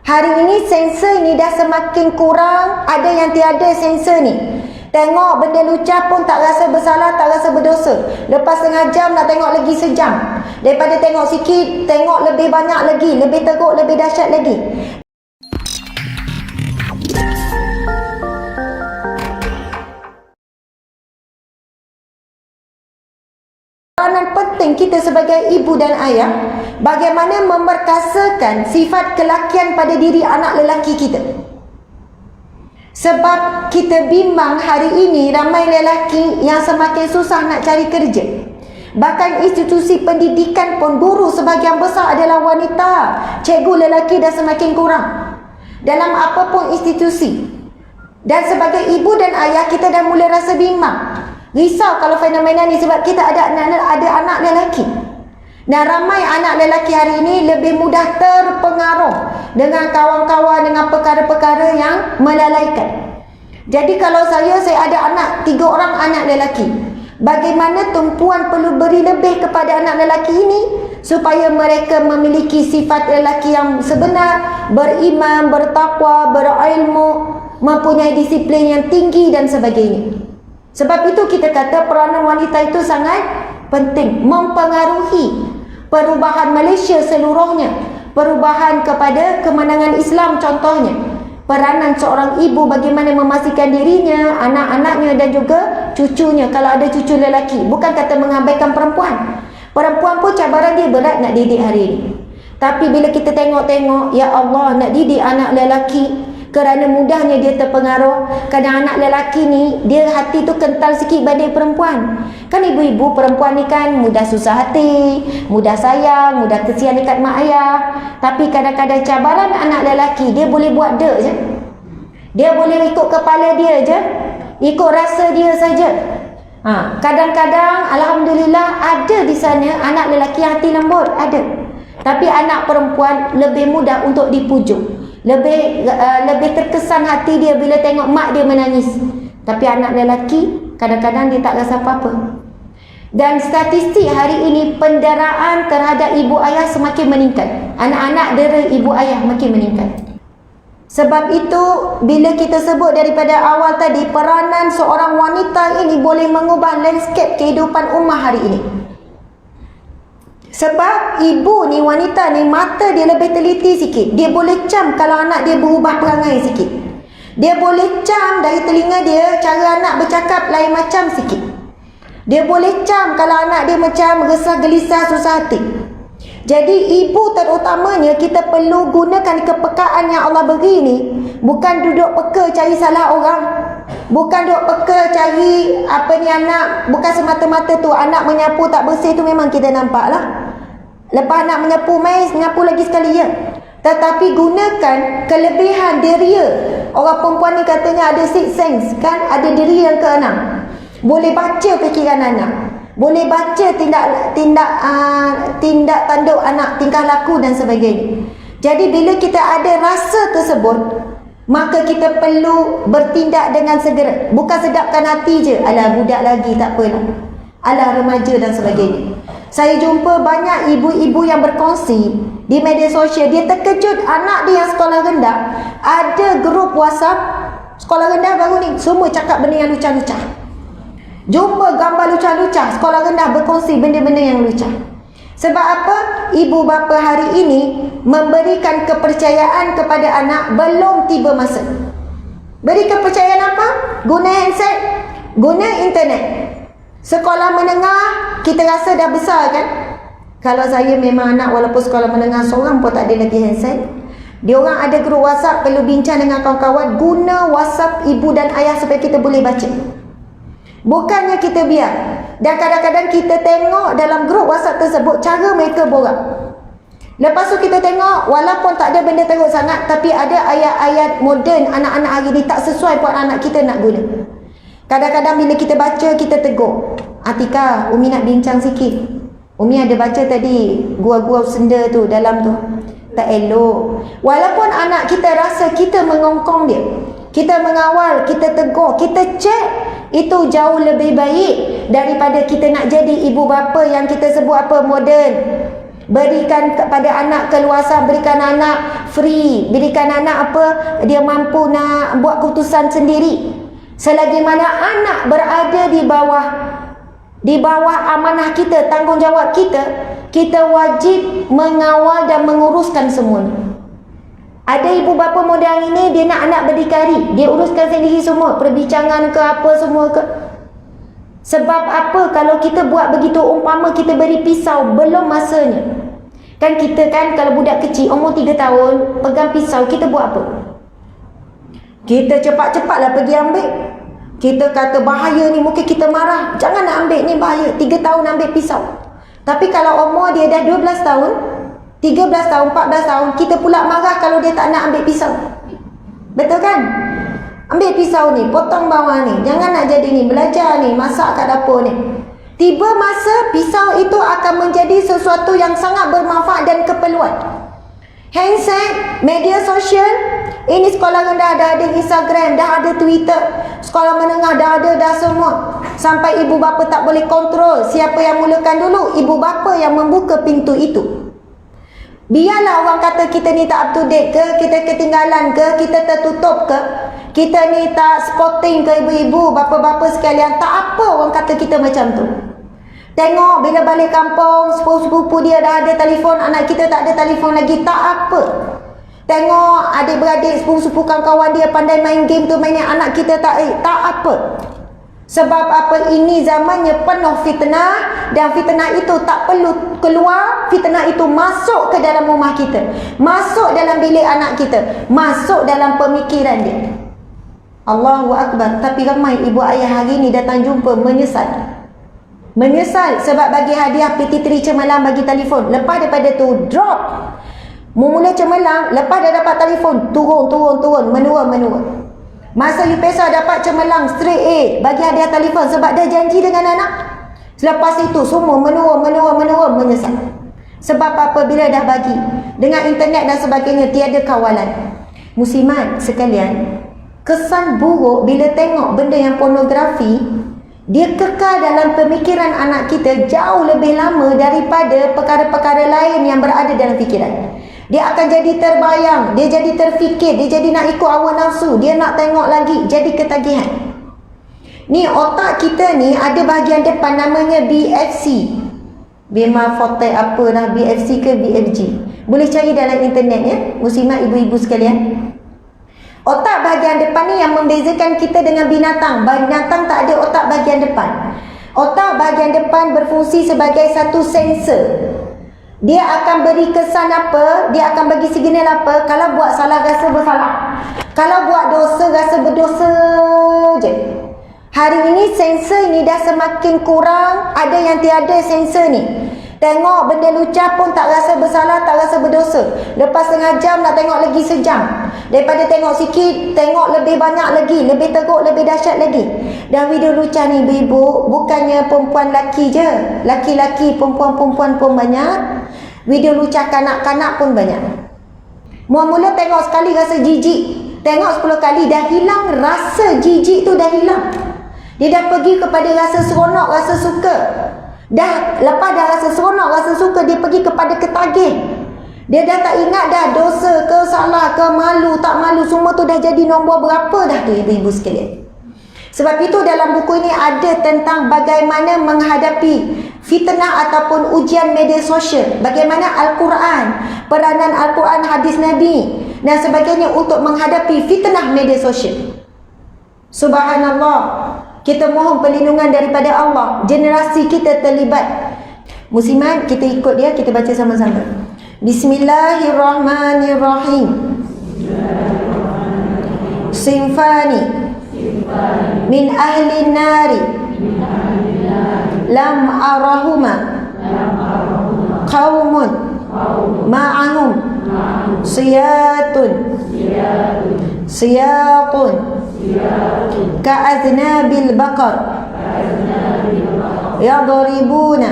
Hari ini sensor ni dah semakin kurang, ada yang tiada sensor ni. Tengok benda lucah pun tak rasa bersalah, tak rasa berdosa. Lepas setengah jam nak tengok lagi sejam. Daripada tengok sikit, tengok lebih banyak lagi, lebih teruk, lebih dahsyat lagi. Peranan penting kita sebagai ibu dan ayah, bagaimana memperkasakan sifat kelakian pada diri anak lelaki kita. Sebab kita bimbang hari ini ramai lelaki yang semakin susah nak cari kerja. Bahkan institusi pendidikan pun guru sebahagian besar adalah wanita. Cikgu lelaki dah semakin kurang dalam apapun institusi. Dan sebagai ibu dan ayah, kita dah mula rasa bimbang, risau kalau fenomena ni sebab kita ada anak lelaki. Dan ramai anak lelaki hari ini lebih mudah terpengaruh dengan kawan-kawan, dengan perkara-perkara yang melalaikan. Jadi kalau saya ada anak, 3 orang anak lelaki, bagaimana tumpuan perlu beri lebih kepada anak lelaki ini supaya mereka memiliki sifat lelaki yang sebenar, beriman, bertakwa, berilmu, mempunyai disiplin yang tinggi dan sebagainya. Sebab itu kita kata peranan wanita itu sangat penting, mempengaruhi perubahan Malaysia seluruhnya, perubahan kepada kemenangan Islam contohnya. Peranan seorang ibu bagaimana memastikan dirinya, anak-anaknya dan juga cucunya, kalau ada cucu lelaki. Bukan kata mengabaikan perempuan. Perempuan pun cabaran dia berat nak didik hari ini. Tapi bila kita tengok-tengok, ya Allah, nak didik anak lelaki, kerana mudahnya dia terpengaruh. Kadang anak lelaki ni, dia hati tu kental sikit banding perempuan. Kan ibu-ibu perempuan ni kan mudah susah hati, mudah sayang, mudah kesian dekat mak ayah. Tapi kadang-kadang cabaran anak lelaki, dia boleh buat dek je. Dia boleh ikut kepala dia je, ikut rasa dia saja. Kadang-kadang Alhamdulillah ada di sana anak lelaki yang hati lembut, ada. Tapi anak perempuan lebih mudah untuk dipujuk. Lebih terkesan hati dia bila tengok mak dia menangis. Tapi anak lelaki kadang-kadang dia tak rasa apa-apa. Dan statistik hari ini penderaan terhadap ibu ayah semakin meningkat. Anak-anak dera ibu ayah makin meningkat. Sebab itu bila kita sebut daripada awal tadi, peranan seorang wanita ini boleh mengubah landscape kehidupan ummah hari ini. Sebab ibu ni, wanita ni, mata dia lebih teliti sikit. Dia boleh cam kalau anak dia berubah perangai sikit. Dia boleh cam dari telinga dia, cara anak bercakap lain macam sikit. Dia boleh cam kalau anak dia macam resah, gelisah, susah hati. Jadi ibu terutamanya kita perlu gunakan kepekaan yang Allah beri ni. Bukan duduk peka cari salah orang. Bukan duduk peka cari anak. Bukan semata-mata tu anak menyapu tak bersih tu memang kita nampak lah. Lepas anak menyapu, menyapu lagi sekali ya. Tetapi gunakan kelebihan deria. Orang perempuan ni katanya ada sixth sense kan, ada diri yang keenam. Boleh baca fikiran anak, boleh baca tindak tanduk anak, tingkah laku dan sebagainya. Jadi bila kita ada rasa tersebut, maka kita perlu bertindak dengan segera. Bukan sedapkan hati je, alah budak lagi tak apalah, alah remaja dan sebagainya. Saya jumpa banyak ibu-ibu yang berkongsi di media sosial, dia terkejut anak dia yang sekolah rendah, ada grup WhatsApp sekolah rendah baru ni, semua cakap benda yang lucah-lucah. Jumpa gambar lucah-lucah, sekolah rendah berkongsi benda-benda yang lucah. Sebab apa? Ibu bapa hari ini memberikan kepercayaan kepada anak belum tiba masa. Beri kepercayaan apa? Guna handset, guna internet. Sekolah menengah, kita rasa dah besar kan? Kalau saya memang anak walaupun sekolah menengah seorang pun tak ada lagi handset. Dia orang ada grup WhatsApp, perlu bincang dengan kawan-kawan. Guna WhatsApp ibu dan ayah supaya kita boleh baca. Bukannya kita biar. Dan kadang-kadang kita tengok dalam grup WhatsApp tersebut cara mereka borak. Lepas tu kita tengok walaupun tak ada benda teruk sangat, tapi ada ayat-ayat moden anak-anak hari ni tak sesuai buat anak kita nak guna. Kadang-kadang bila kita baca, kita tegur. Atika, Umi nak bincang sikit. Umi ada baca tadi gua-gua senda tu dalam tu. Tak elok. Walaupun anak kita rasa kita mengongkong dia, kita mengawal, kita tegur, kita cek, itu jauh lebih baik daripada kita nak jadi ibu bapa yang kita sebut apa, moden. Berikan kepada anak keluasan, berikan anak free, berikan anak apa, dia mampu nak buat keputusan sendiri. Selagi mana anak berada di bawah amanah kita, tanggungjawab kita, kita wajib mengawal dan menguruskan semuanya. Ada ibu bapa modern ini, dia nak anak berdikari, dia uruskan sendiri semua, perbincangan ke apa semua ke. Sebab apa? Kalau kita buat begitu, umpama kita beri pisau, belum masanya. Kan kita kan, kalau budak kecil umur 3 tahun pegang pisau, kita buat apa? Kita cepat-cepatlah pergi ambil. Kita kata bahaya ni, mungkin kita marah, jangan nak ambil ni, bahaya. 3 tahun ambil pisau. Tapi kalau umur dia dah 12 tahun, 13 tahun, 14 tahun, kita pula marah kalau dia tak nak ambil pisau. Betul kan? Ambil pisau ni, potong bawah ni, jangan nak jadi ni, belajar ni, masak kat dapur ni. Tiba masa pisau itu akan menjadi sesuatu yang sangat bermanfaat dan keperluan. Handset, media sosial, ini sekolah rendah dah ada Instagram, dah ada Twitter, sekolah menengah dah ada dah semua. Sampai ibu bapa tak boleh kontrol siapa yang mulakan dulu, ibu bapa yang membuka pintu itu. Biarlah orang kata kita ni tak up to date ke, kita ketinggalan ke, kita tertutup ke, kita ni tak sporting ke ibu-ibu, bapa-bapa sekalian, tak apa orang kata kita macam tu. Tengok bila balik kampung, sepupu-sepupu dia dah ada telefon, anak kita tak ada telefon lagi, tak apa. Tengok adik-beradik, sepupu-sepupu kawan-kawan dia pandai main game tu, mainnya anak kita tak apa. Sebab apa? Ini zamannya penuh fitnah, dan fitnah itu tak perlu keluar, fitnah itu masuk ke dalam rumah kita, masuk dalam bilik anak kita, masuk dalam pemikiran dia. Allahu Akbar. Tapi ramai ibu ayah hari ni datang jumpa menyesal. Menyesal sebab bagi hadiah PT3 cemerlang, bagi telefon. Lepas daripada tu drop. Mula cemerlang, lepas dah dapat telefon, turun, menurun. Masa UPESA dapat cemerlang straight A, bagi hadiah telefon sebab dah janji dengan anak. Selepas itu semua menurun, menyesal. Sebab apabila dah bagi dengan internet dan sebagainya, tiada kawalan. Muslimat sekalian, kesan buruk bila tengok benda yang pornografi, dia kekal dalam pemikiran anak kita jauh lebih lama daripada perkara-perkara lain yang berada dalam fikiran. Dia akan jadi terbayang, dia jadi terfikir, dia jadi nak ikut hawa nafsu, dia nak tengok lagi, jadi ketagihan. Ni otak kita ni ada bahagian depan namanya BFC. Bema fote apa dah, BFC ke BFG. Boleh cari dalam internet ya, muslimat ibu-ibu sekalian. Otak bahagian depan ni yang membezakan kita dengan binatang. Binatang tak ada otak bahagian depan. Otak bahagian depan berfungsi sebagai satu sensor. Dia akan beri kesan apa, dia akan bagi signal apa. Kalau buat salah, rasa bersalah. Kalau buat dosa, rasa berdosa je. Hari ini sensor ini dah semakin kurang. Ada yang tiada sensor ni. Tengok benda lucah pun tak rasa bersalah, tak rasa berdosa. Lepas setengah jam nak tengok lagi sejam. Daripada tengok sikit, tengok lebih banyak lagi, lebih teruk, lebih dahsyat lagi. Dan video lucah ni ibu-ibu, bukannya perempuan laki je, laki-laki, perempuan-perempuan pun banyak. Video lucah kanak-kanak pun banyak. Mula-mula tengok sekali rasa jijik, tengok 10 kali dah hilang rasa jijik tu, dah hilang. Dia dah pergi kepada rasa seronok, rasa suka. Dah lepas dah rasa seronok, rasa suka, dia pergi kepada ketagih. Dia dah tak ingat dah dosa ke salah ke malu tak malu, semua tu dah jadi nombor berapa dah tu ibu-ibu sekalian. Sebab itu dalam buku ini ada tentang bagaimana menghadapi fitnah ataupun ujian media sosial, bagaimana Al-Quran, peranan Al-Quran, hadis Nabi dan sebagainya untuk menghadapi fitnah media sosial. Subhanallah, kita mohon perlindungan daripada Allah. Generasi kita terlibat. Muslimat, kita ikut dia, kita baca sama-sama. Bismillahirrahmanirrahim. Sinfani min ahli nari lam arahuma qaumun ma'ahum siyatun ka'aznabil baqar yadribuna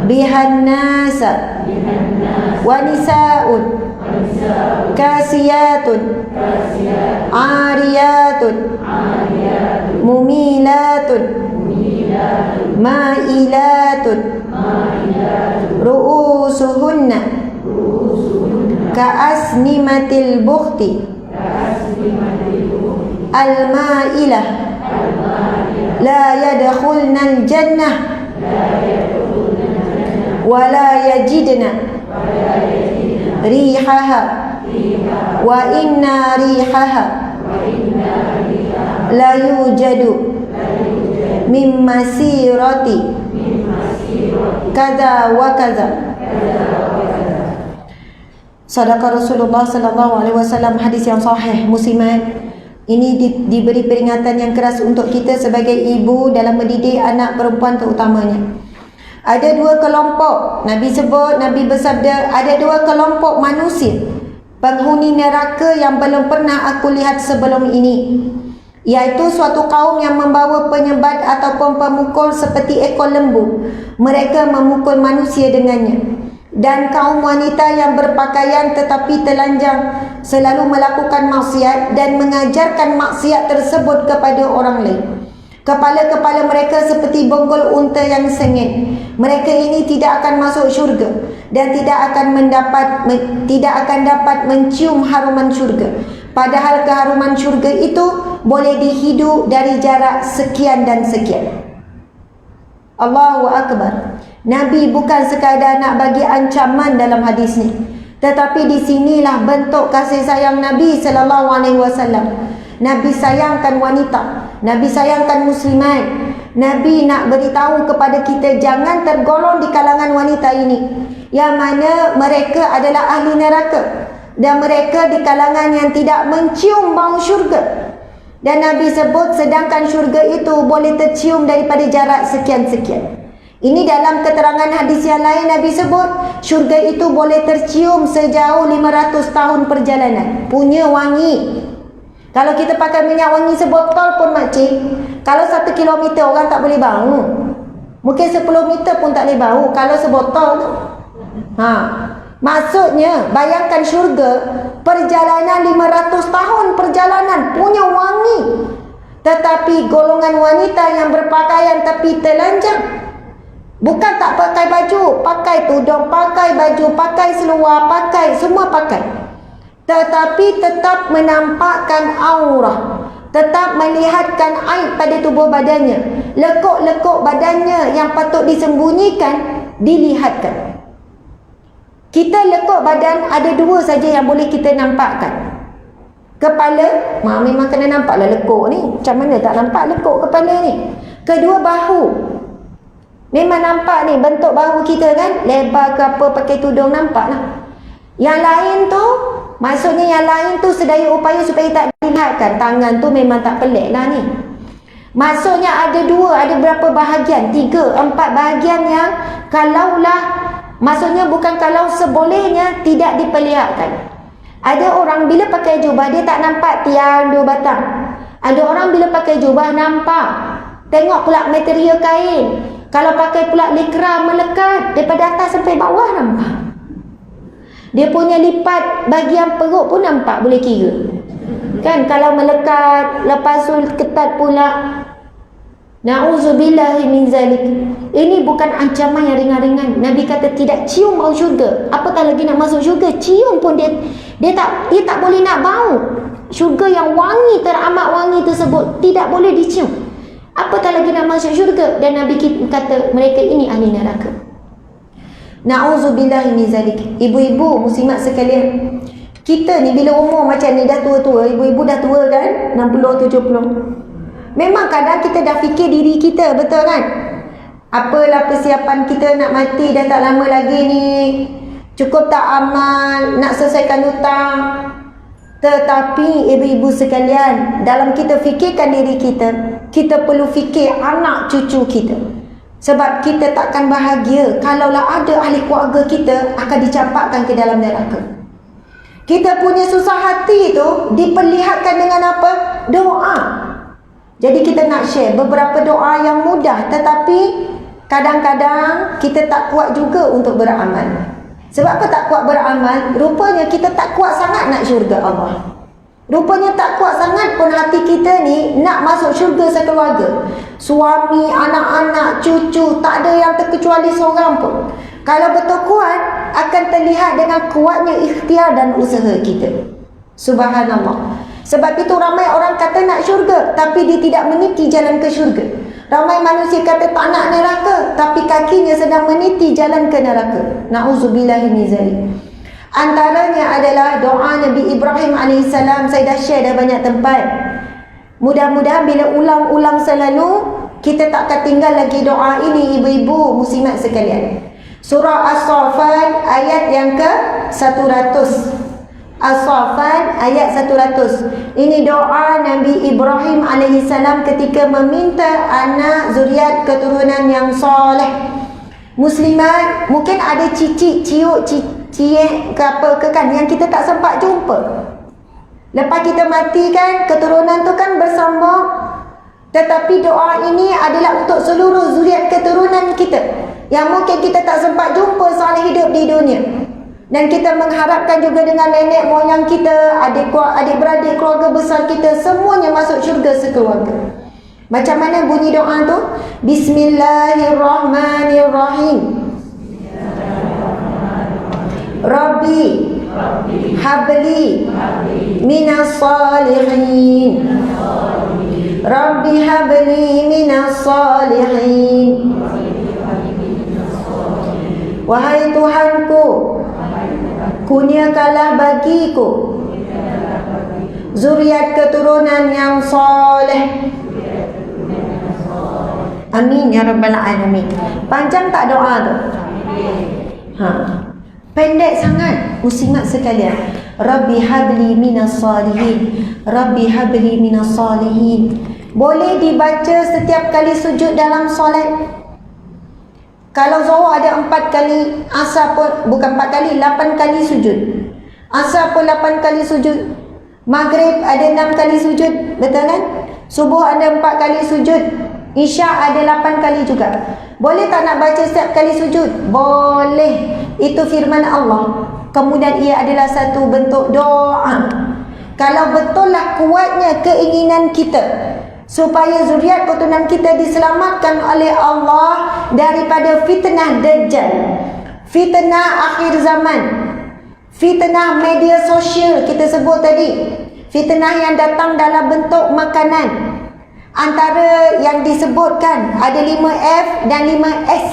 bihan nasa wa nisa'un kasiyatun ariyatun mumilatun ma'ilatun ru'usuhunna ka'asnimatil bukhti al-ma'ilah la yadkhulnal jannah wa la yajidna rihaha wa inna rihaha la yujadu min masirati kaza wa kaza. Sadaqa Rasulullah sallallahu alaihi wasallam, hadis yang sahih Muslimat. Ini diberi peringatan yang keras untuk kita sebagai ibu dalam mendidik anak perempuan terutamanya. Ada dua kelompok, Nabi sebut, Nabi bersabda, ada dua kelompok manusia penghuni neraka yang belum pernah aku lihat sebelum ini, iaitu suatu kaum yang membawa penyebat ataupun pemukul seperti ekor lembu. Mereka memukul manusia dengannya. Dan kaum wanita yang berpakaian tetapi telanjang, selalu melakukan maksiat dan mengajarkan maksiat tersebut kepada orang lain. Kepala-kepala mereka seperti bonggol unta yang sengit. Mereka ini tidak akan masuk syurga dan tidak akan dapat mencium haruman syurga. Padahal keharuman syurga itu boleh dihidu dari jarak sekian dan sekian. Allahu Akbar. Nabi bukan sekadar nak bagi ancaman dalam hadis ni, tetapi di sinilah bentuk kasih sayang Nabi sallallahu alaihi wasallam. Nabi sayangkan wanita, Nabi sayangkan muslimat. Nabi nak beritahu kepada kita jangan tergolong di kalangan wanita ini, yang mana mereka adalah ahli neraka dan mereka di kalangan yang tidak mencium bau syurga. Dan Nabi sebut sedangkan syurga itu boleh tercium daripada jarak sekian-sekian. Ini dalam keterangan hadis yang lain Nabi sebut syurga itu boleh tercium sejauh 500 tahun perjalanan. Punya wangi. Kalau kita pakai minyak wangi sebotol pun makcik, kalau 1 kilometer orang tak boleh bau. Mungkin 10 meter pun tak boleh bau kalau sebotol tu. Maksudnya bayangkan syurga, perjalanan 500 tahun perjalanan, punya wangi. Tetapi golongan wanita yang berpakaian tapi telanjang, bukan tak pakai baju, pakai tudung, pakai baju, pakai seluar, pakai, semua pakai, tetapi tetap menampakkan aurah, tetap melihatkan aib pada tubuh badannya. Lekuk-lekuk badannya yang patut disembunyikan dilihatkan. Kita lekuk badan ada dua saja yang boleh kita nampakkan. Kepala, memang kena nampaklah lekuk ni. Macam mana tak nampak lekuk kepala ni? Kedua, bahu. Memang nampak ni bentuk bahu kita kan, lebar ke apa, pakai tudung nampak lah. Yang lain tu, maksudnya yang lain tu sedaya upaya supaya tak dilihatkan. Tangan tu memang tak pelik lah ni. Maksudnya ada dua, ada berapa bahagian? 3, 4 bahagian yang kalaulah, maksudnya bukan kalau sebolehnya tidak diperlihatkan. Ada orang bila pakai jubah dia tak nampak tiang 2 batang. Ada orang bila pakai jubah nampak. Tengok pula material kain. Kalau pakai pula likra melekat daripada atas sampai bawah nampak. Dia punya lipat bahagian perut pun nampak, boleh kira. Kan kalau melekat, lepas tu ketat pula. Na'udzubillahi min zalik. Ini bukan ancaman yang ringan-ringan. Nabi kata tidak cium bau syurga. Apatah lagi nak masuk syurga, cium pun dia tak boleh nak bau. Syurga yang wangi, teramat wangi tersebut tidak boleh dicium. Apatah lagi nak masuk syurga. Dan Nabi kata mereka ini ahli neraka. Na'udzubillahi min zalik. Ibu-ibu muslimat sekalian, kita ni bila umur macam ni dah tua-tua, ibu-ibu dah tua kan, 60, 70. Memang kadang kita dah fikir diri kita, betul kan? Apalah persiapan kita nak mati dah tak lama lagi ni. Cukup tak amal, nak selesaikan hutang. Tetapi ibu-ibu sekalian, dalam kita fikirkan diri kita, kita perlu fikir anak cucu kita. Sebab kita takkan bahagia kalaulah ada ahli keluarga kita akan dicampakkan ke dalam neraka. Kita punya susah hati tu diperlihatkan dengan apa? Doa. Jadi kita nak share beberapa doa yang mudah, tetapi kadang-kadang kita tak kuat juga untuk beramal. Sebab apa tak kuat beramal? Rupanya kita tak kuat sangat nak syurga Allah. Rupanya tak kuat sangat pun hati kita ni nak masuk syurga sekeluarga. Suami, anak-anak, cucu, tak ada yang terkecuali seorang pun. Kalau betul kuat, akan terlihat dengan kuatnya ikhtiar dan usaha kita. Subhanallah. Sebab itu ramai orang kata nak syurga, tapi dia tidak meniti jalan ke syurga. Ramai manusia kata tak nak neraka, tapi kakinya sedang meniti jalan ke neraka. Na'udzubillahi min zalik. Antaranya adalah doa Nabi Ibrahim AS. Saya dah share dah banyak tempat. Mudah-mudahan bila ulang-ulang selalu, kita tak akan tinggal lagi doa ini, ibu-ibu muslimat sekalian. Surah As-Saffat ayat yang ke 100. As-Saffat ayat 100. Ini doa Nabi Ibrahim AS ketika meminta anak zuriat keturunan yang soleh. Muslimat, mungkin ada cicit, ciuk, ciek ke apa ke kan yang kita tak sempat jumpa. Lepas kita mati kan, keturunan tu kan bersambung. Tetapi doa ini adalah untuk seluruh zuriat keturunan kita yang mungkin kita tak sempat jumpa saat hidup di dunia. Dan kita mengharapkan juga dengan nenek moyang kita, adik-beradik keluarga besar kita, semuanya masuk syurga sekeluarga. Macam mana bunyi doa tu? Bismillahirrahmanirrahim. Rabbi habli minas salihin. Rabbi habli minas salihin. Wahai Tuhanku, kurniakanlah bagiku zuriat keturunan yang soleh. Amin ya rabbal alamin. Panjang tak doa tu? Pendek sangat muslimat sekalian. Rabbi habli minas salihin. Rabbi habli minas salihin. Boleh dibaca setiap kali sujud dalam solat. Kalau Zuhur ada 4 kali, Asar pun bukan 4 kali, 8 kali sujud. Asar pun 8 kali sujud. Maghrib ada 6 kali sujud, betul kan? Subuh ada 4 kali sujud. Isyak ada 8 kali juga. Boleh tak nak baca setiap kali sujud? Boleh. Itu firman Allah. Kemudian ia adalah satu bentuk doa. Kalau betullah kuatnya keinginan kita supaya zuriat keturunan kita diselamatkan oleh Allah daripada fitnah Dajjal, fitnah akhir zaman, fitnah media sosial kita sebut tadi, fitnah yang datang dalam bentuk makanan. Antara yang disebutkan ada 5F dan 5S.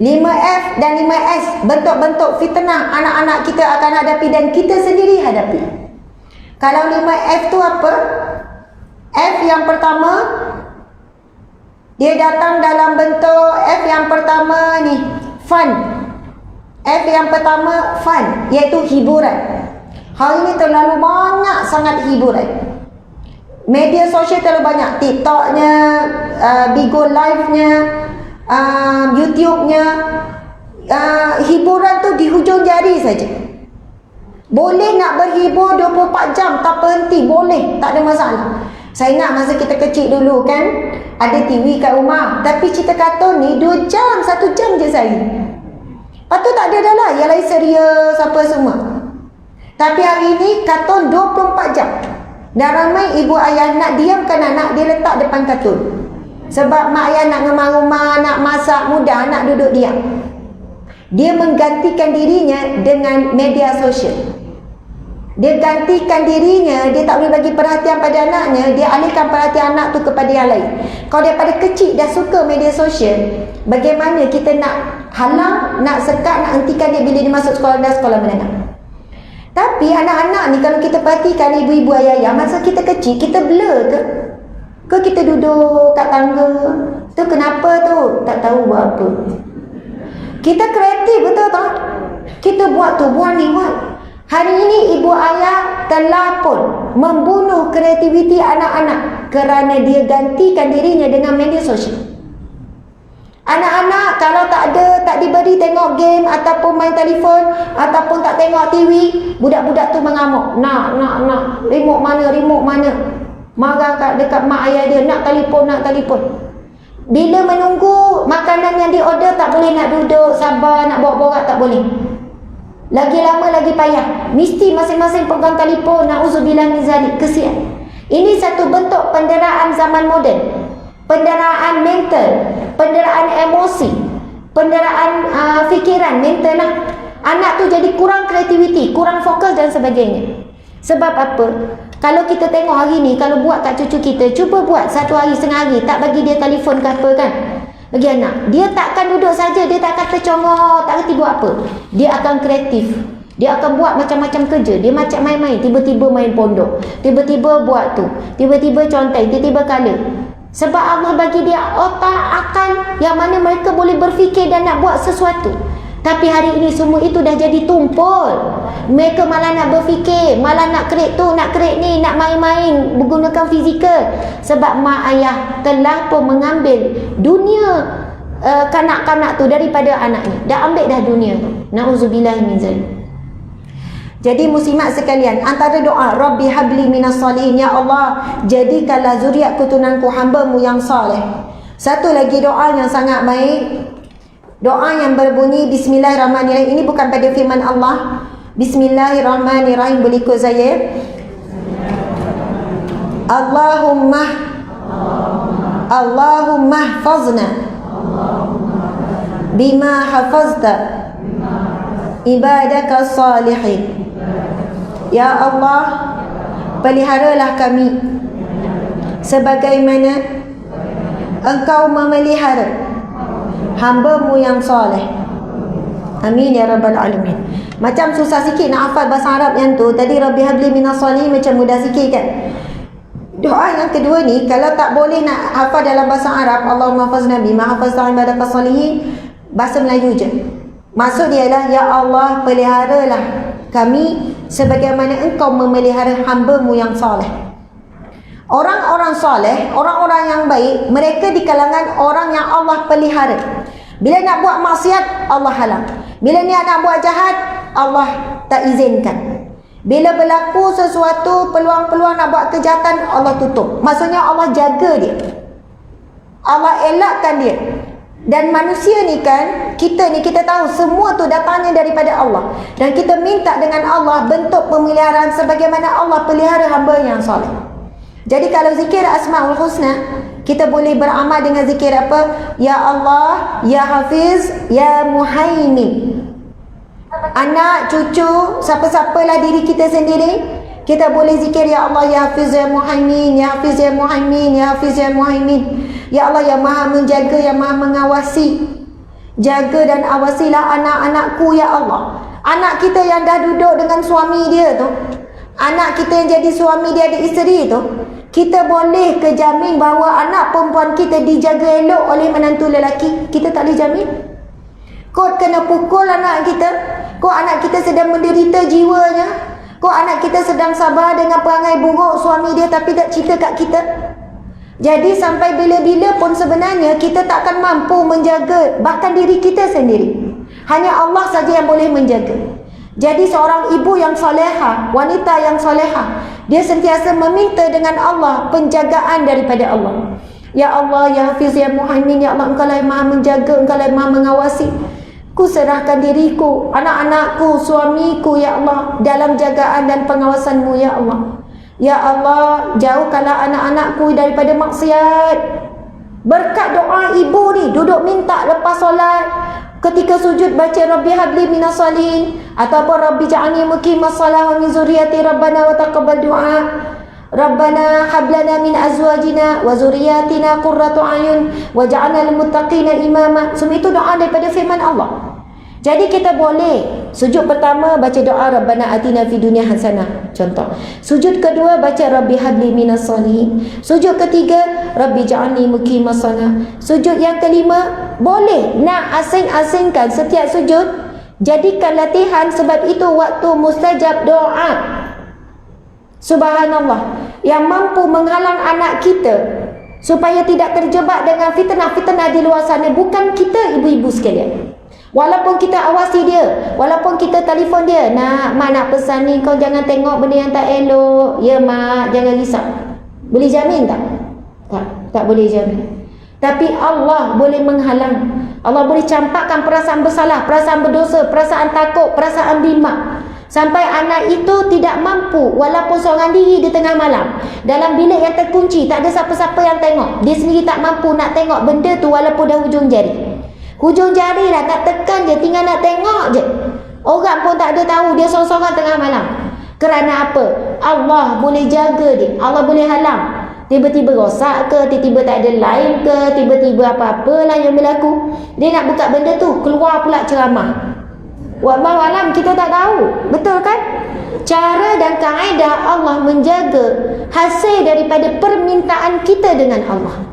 5F dan 5S, bentuk-bentuk fitnah anak-anak kita akan hadapi dan kita sendiri hadapi. Kalau 5F tu apa? F yang pertama, dia datang dalam bentuk F yang pertama ni, fun. F yang pertama fun, iaitu hiburan. Hari ni terlalu banyak sangat hiburan. Media sosial terlalu banyak, TikToknya, Bigo Live-nya, YouTube-nya. Hiburan tu di hujung jari saja. Boleh nak berhibur 24 jam tak berhenti, boleh, tak ada masalah. Saya ingat masa kita kecil dulu kan, ada TV kat rumah, tapi cerita kartun ni 2 jam, 1 jam je saya. Lepas tu tak ada dah lah, yang lain serius apa semua. Tapi hari ni kartun 24 jam. Dan ramai ibu ayah nak diamkan anak dia letak depan kartun. Sebab mak ayah nak ngemar rumah, nak masak, mudah, nak duduk diam. Dia menggantikan dirinya dengan media sosial. Dia gantikan dirinya, dia tak boleh bagi perhatian pada anaknya, dia alihkan perhatian anak tu kepada yang lain. Kalau daripada kecil dah suka media sosial, bagaimana kita nak halang, nak sekat, nak hentikan dia bila dia masuk sekolah dan sekolah menengah? Tapi anak-anak ni kalau kita perhatikan ibu-ibu ayah-ayah, masa kita kecil, kita blur ke? Ke kita duduk kat tangga? Tu kenapa tu? Tak tahu buat apa. Kita kreatif betul tak? Kita buat tu, buat ni, buat. Hari ini ibu ayah telah pun membunuh kreativiti anak-anak kerana dia gantikan dirinya dengan media sosial. Anak-anak kalau tak diberi tengok game ataupun main telefon ataupun tak tengok TV, budak-budak tu mengamuk. Nak. Remote mana? Marah dekat mak ayah dia, nak telefon. Bila menunggu makanan yang diorder tak boleh nak duduk, sabar, nak borak-borak tak boleh. Lagi lama lagi payah. Mesti masing-masing pegang telefon. Na'udzubillah min zalik. Kesian. Ini satu bentuk penderaan zaman moden. Penderaan mental, penderaan emosi, penderaan fikiran, mental lah. Anak tu jadi kurang kreativiti, kurang fokus dan sebagainya. Sebab apa? Kalau kita tengok hari ni, kalau buat kat cucu kita, cuba buat satu hari, setengah hari, tak bagi dia telefon ke apa kan? Bagi anak, dia takkan duduk saja, dia takkan tercongok, tak kerti buat apa. Dia akan kreatif. Dia akan buat macam-macam kerja. Dia macam main-main, tiba-tiba main pondok, tiba-tiba buat tu, tiba-tiba contek, tiba-tiba color. Sebab Allah bagi dia otak akal yang mana mereka boleh berfikir dan nak buat sesuatu. Tapi hari ini semua itu dah jadi tumpul. Mereka malah nak berfikir, malah nak create tu, nak create ni, nak main-main menggunakan fizikal. Sebab mak ayah telah pun mengambil dunia kanak-kanak tu daripada anaknya. Dah ambil dah dunia tu. Na'udzubillah min zalik. Jadi muslimat sekalian, antara doa Rabbi habli minas salihin, ya Allah jadikanlah zuriat keturunanku hamba-Mu yang saleh. Satu lagi doa yang sangat baik, doa yang berbunyi Bismillahirrahmanirrahim. Ini bukan pada firman Allah. Bismillahirrahmanirrahim, boleh ikut saya. Allahumma hafazna bima hafazta ibadaka salihin. Ya Allah, peliharalah kami sebagaimana Engkau memelihara hamba-Mu yang soleh. Amin ya rabbal alamin. Macam susah sikit nak hafal bahasa Arab yang tu. Tadi Rabbi habli minas salihin macam mudah sikit kan. Doa yang kedua ni, kalau tak boleh nak hafal dalam bahasa Arab, Allahumma hafazna bima hafazta ibadaka salihin, bahasa Melayu je. Maksud dia ialah, ya Allah peliharalah kami sebagaimana Engkau memelihara hamba-Mu yang soleh. Orang-orang soleh, orang-orang yang baik, mereka di kalangan orang yang Allah pelihara. Bila nak buat maksiat, Allah halang. Bila niat nak buat jahat, Allah tak izinkan. Bila berlaku sesuatu, peluang-peluang nak buat kejahatan, Allah tutup. Maksudnya Allah jaga dia, Allah elakkan dia. Dan manusia ni kan, kita ni kita tahu semua tu datangnya daripada Allah. Dan kita minta dengan Allah bentuk pemeliharaan sebagaimana Allah pelihara hamba yang soleh. Jadi kalau zikir Asmaul Husna, kita boleh beramal dengan zikir apa? Ya Allah, Ya Hafiz, Ya Muhaimin. Anak, cucu, siapa-siapalah diri kita sendiri, kita boleh zikir Ya Allah, Ya Hafiz, Ya Muhaimin, Ya Hafiz, Ya Muhaimin, Ya Hafiz, Ya Muhaimin. Ya Allah yang maha menjaga, yang maha mengawasi. Jaga dan awasilah anak-anakku ya Allah. Anak kita yang dah duduk dengan suami dia tu, anak kita yang jadi suami dia ada isteri tu, kita boleh ke jamin bahawa anak perempuan kita dijaga elok oleh menantu lelaki? Kita tak boleh jamin. Kau kena pukul anak kita, kau anak kita sedang menderita jiwanya, kau anak kita sedang sabar dengan perangai buruk suami dia tapi tak cerita kat kita. Jadi sampai bila-bila pun sebenarnya kita takkan mampu menjaga bahkan diri kita sendiri. Hanya Allah saja yang boleh menjaga. Jadi seorang ibu yang soleha, wanita yang soleha, dia sentiasa meminta dengan Allah penjagaan daripada Allah. Ya Allah, Ya Hafiz, Ya Muhaimin, Ya Allah, Engkau lah yang maha menjaga, Engkau lah yang maha mengawasi. Ku serahkan diriku, anak-anakku, suamiku ya Allah dalam jagaan dan pengawasan-Mu ya Allah. Ya Allah, jauhkanlah anak-anakku daripada maksiat. Berkat doa ibu ni, duduk minta lepas solat, ketika sujud baca Rabbi habli minas salihin, ataupun Rabbi ja'alni muqimas salah wa min zurriyati Rabbana wa taqabbal du'a. Rabbana hablana min azwajina wa zurriyatina qurratu ayun waj'alna lil muttaqina imama. Semua itu doa daripada firman Allah. Jadi kita boleh sujud pertama baca doa Rabbana atina fid dunya hasanah, contoh. Sujud kedua baca Rabbi habli minas salihin. Sujud ketiga Rabbi ja'alni muqimas salah. Sujud yang kelima boleh nak asing-asingkan setiap sujud, jadikan latihan, sebab itu waktu mustajab doa. Subhanallah, yang mampu menghalang anak kita supaya tidak terjebak dengan fitnah-fitnah di luar sana bukan kita, ibu-ibu sekalian. Walaupun kita awasi dia, walaupun kita telefon dia, nak mak nak pesan ni, kau jangan tengok benda yang tak elok. Ya mak, jangan risau. Boleh jamin tak? Tak boleh jamin. Tapi Allah boleh menghalang. Allah boleh campakkan perasaan bersalah, perasaan berdosa, perasaan takut, perasaan bimbang. Sampai anak itu tidak mampu, walaupun seorang diri di tengah malam, dalam bilik yang terkunci, tak ada siapa-siapa yang tengok. Dia sendiri tak mampu nak tengok benda tu walaupun dah hujung jari. Hujung jari dah tak tekan je, tinggal nak tengok je. Orang pun tak ada tahu dia seorang-seorang tengah malam. Kerana apa? Allah boleh jaga dia, Allah boleh halang. Tiba-tiba rosak ke, tiba-tiba tak ada line ke, tiba-tiba apa-apalah yang berlaku. Dia nak buka benda tu, keluar pula ceramah. Wallahualam, kita tak tahu. Betul kan? Cara dan kaedah Allah menjaga hasil daripada permintaan kita dengan Allah.